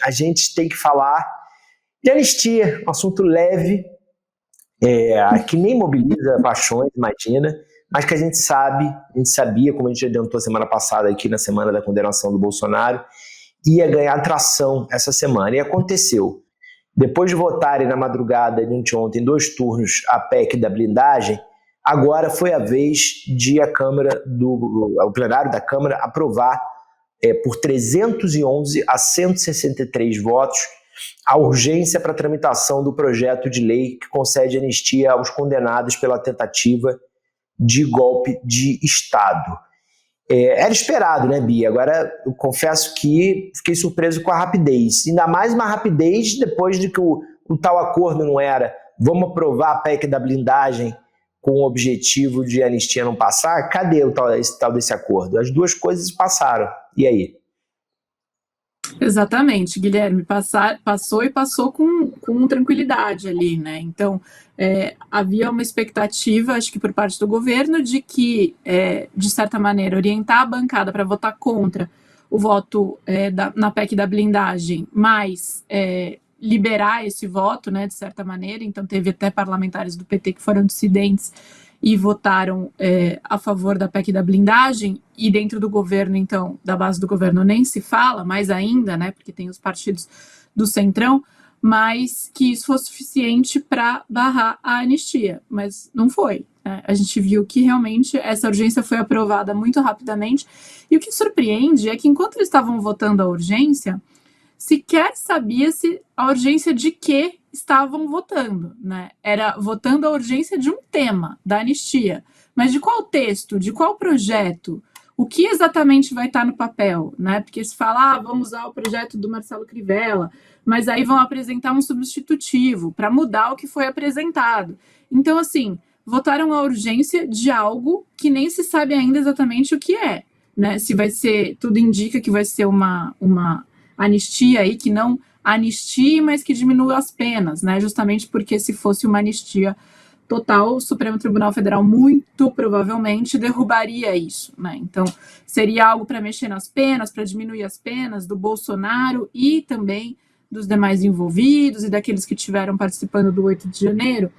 a gente tem que falar de anistia, um assunto leve, que nem mobiliza paixões, imagina, mas que a gente sabia, como a gente adiantou semana passada aqui na semana da condenação do Bolsonaro, ia ganhar tração essa semana. E aconteceu. Depois de votarem na madrugada de ontem, 2 turnos, a PEC da blindagem, agora foi a vez de o plenário da Câmara aprovar por 311 a 163 votos a urgência para a tramitação do projeto de lei que concede anistia aos condenados pela tentativa de golpe de Estado. Era esperado, né, Bia? Agora, eu confesso que fiquei surpreso com a rapidez. Ainda mais uma rapidez depois de que o tal acordo não era vamos aprovar a PEC da blindagem com o objetivo de anistia não passar. Cadê esse tal desse acordo? As duas coisas passaram. E aí? Exatamente, Guilherme, passou com tranquilidade ali, né? Então, havia uma expectativa, acho que por parte do governo, de que, de certa maneira, orientar a bancada para votar contra o voto na PEC da blindagem, mas liberar esse voto, né, de certa maneira. Então, teve até parlamentares do PT que foram dissidentes e votaram a favor da PEC da blindagem, e dentro do governo, então, da base do governo nem se fala, mais ainda, né, porque tem os partidos do Centrão, mas que isso fosse suficiente para barrar a anistia, mas não foi, né? A gente viu que realmente essa urgência foi aprovada muito rapidamente, e o que surpreende é que enquanto eles estavam votando a urgência, sequer sabia-se a urgência de que estavam votando, né? Era votando a urgência de um tema, da anistia, mas de qual texto, de qual projeto, o que exatamente vai estar no papel, né? Porque se fala, vamos usar o projeto do Marcelo Crivella, mas aí vão apresentar um substitutivo para mudar o que foi apresentado. Então, assim, votaram a urgência de algo que nem se sabe ainda exatamente o que é, né? Se vai ser, tudo indica que vai ser uma anistia aí que não anistie, mas que diminua as penas, né? Justamente porque se fosse uma anistia total, o Supremo Tribunal Federal muito provavelmente derrubaria isso, né? Então, seria algo para mexer nas penas, para diminuir as penas do Bolsonaro e também dos demais envolvidos e daqueles que estiveram participando do 8 de janeiro.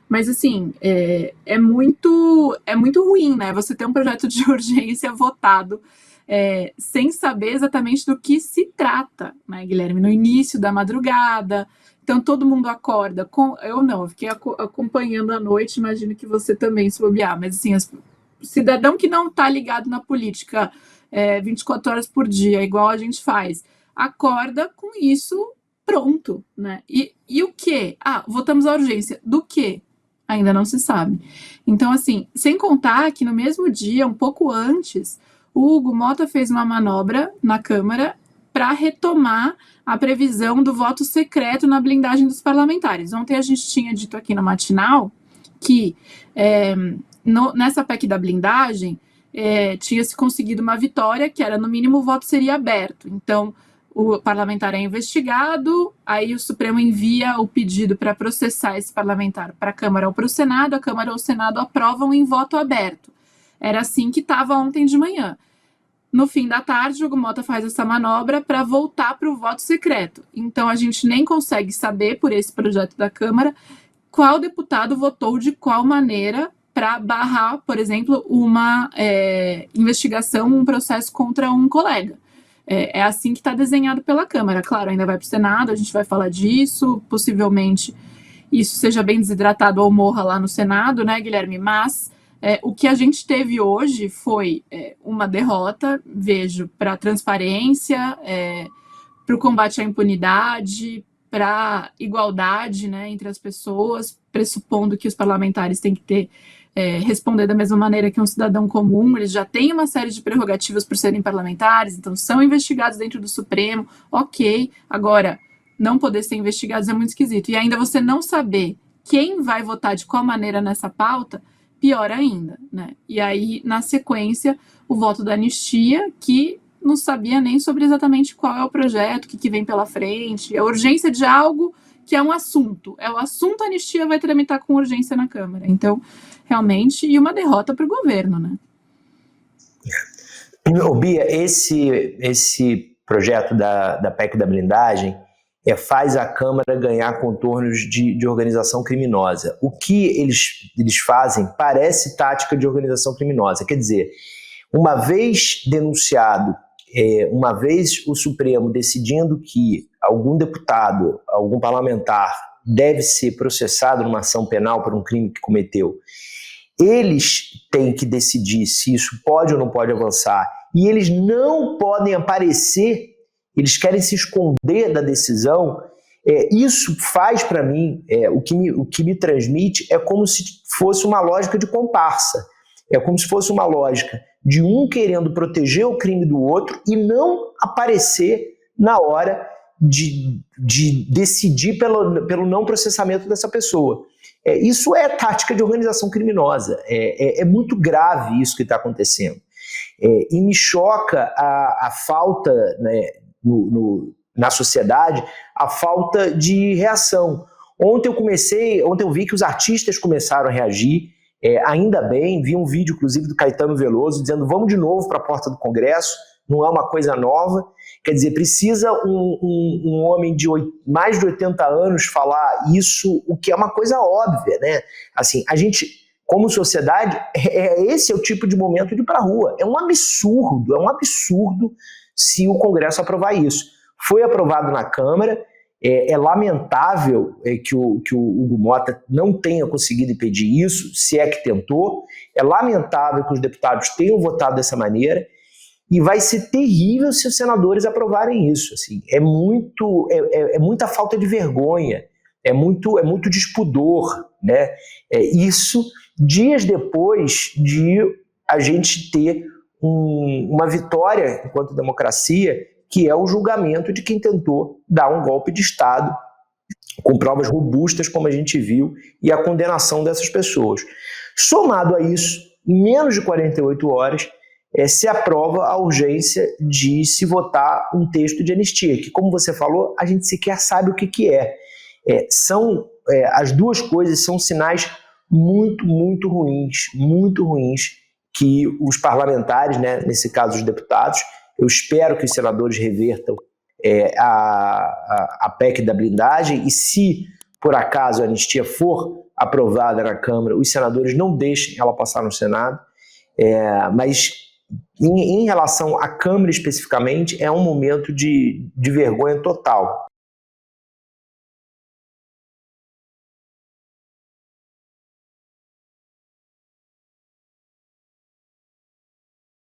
Mas, assim, é muito ruim, né? Você ter um projeto de urgência votado sem saber exatamente do que se trata, né, Guilherme? No início da madrugada, então todo mundo acorda. Eu fiquei acompanhando à noite, imagino que você também, se bobear, mas assim, o cidadão que não está ligado na política 24 horas por dia, igual a gente faz, acorda com isso pronto, né? E o quê? Votamos a urgência. Do quê? Ainda não se sabe. Então, assim, sem contar que no mesmo dia, um pouco antes, o Hugo Mota fez uma manobra na Câmara para retomar a previsão do voto secreto na blindagem dos parlamentares. Ontem a gente tinha dito aqui no Matinal que nessa PEC da blindagem tinha se conseguido uma vitória, que era, no mínimo, o voto seria aberto. Então, o parlamentar é investigado, aí o Supremo envia o pedido para processar esse parlamentar para a Câmara ou para o Senado, a Câmara ou o Senado aprovam em voto aberto. Era assim que estava ontem de manhã. No fim da tarde, o Hugo Mota faz essa manobra para voltar para o voto secreto. Então, a gente nem consegue saber, por esse projeto da Câmara, qual deputado votou de qual maneira para barrar, por exemplo, uma investigação, um processo contra um colega. É assim que está desenhado pela Câmara. Claro, ainda vai para o Senado, a gente vai falar disso, possivelmente isso seja bem desidratado ou morra lá no Senado, né, Guilherme? Mas o que a gente teve hoje foi uma derrota, vejo, para a transparência, para o combate à impunidade, para a igualdade, né, entre as pessoas, pressupondo que os parlamentares têm que responder da mesma maneira que um cidadão comum. Eles já têm uma série de prerrogativas por serem parlamentares, então são investigados dentro do Supremo, ok. Agora, não poder ser investigados é muito esquisito. E ainda você não saber quem vai votar de qual maneira nessa pauta, pior ainda, né? E aí, na sequência, o voto da anistia, que não sabia nem sobre exatamente qual é o projeto, o que vem pela frente, a urgência de algo que é um assunto. O assunto anistia vai tramitar com urgência na Câmara. Então, realmente, e uma derrota para o governo, né? Bia, esse projeto da PEC da blindagem faz a Câmara ganhar contornos de organização criminosa. O que eles fazem parece tática de organização criminosa. Quer dizer, uma vez denunciado, uma vez o Supremo decidindo que algum deputado, algum parlamentar deve ser processado numa ação penal por um crime que cometeu, eles têm que decidir se isso pode ou não pode avançar, e eles não podem aparecer, eles querem se esconder da decisão. Isso faz para mim, o que me transmite é como se fosse uma lógica de comparsa, é como se fosse uma lógica de um querendo proteger o crime do outro e não aparecer na hora de decidir pelo não processamento dessa pessoa. Isso é tática de organização criminosa. É muito grave isso que está acontecendo. E me choca a falta, né, na sociedade, a falta de reação. Ontem eu vi que os artistas começaram a reagir, ainda bem, vi um vídeo, inclusive, do Caetano Veloso, dizendo: vamos de novo para a porta do Congresso, não é uma coisa nova. Quer dizer, precisa um homem de mais de 80 anos falar isso, o que é uma coisa óbvia, né? Assim, a gente, como sociedade, esse é o tipo de momento de ir para a rua. É um absurdo se o Congresso aprovar isso. Foi aprovado na Câmara, é lamentável que o Hugo Mota não tenha conseguido impedir isso, se é que tentou, é lamentável que os deputados tenham votado dessa maneira, e vai ser terrível se os senadores aprovarem isso. Assim, é muita falta de vergonha, é muito despudor, né? Isso dias depois de a gente ter uma vitória enquanto democracia, que é o julgamento de quem tentou dar um golpe de Estado, com provas robustas, como a gente viu, e a condenação dessas pessoas. Somado a isso, em menos de 48 horas, se aprova a urgência de se votar um texto de anistia, que, como você falou, a gente sequer sabe o que é. As duas coisas são sinais muito ruins, que os parlamentares, né, nesse caso os deputados, eu espero que os senadores revertam a PEC da blindagem, e se por acaso a anistia for aprovada na Câmara, os senadores não deixem ela passar no Senado, mas em relação à Câmara especificamente, é um momento de vergonha total.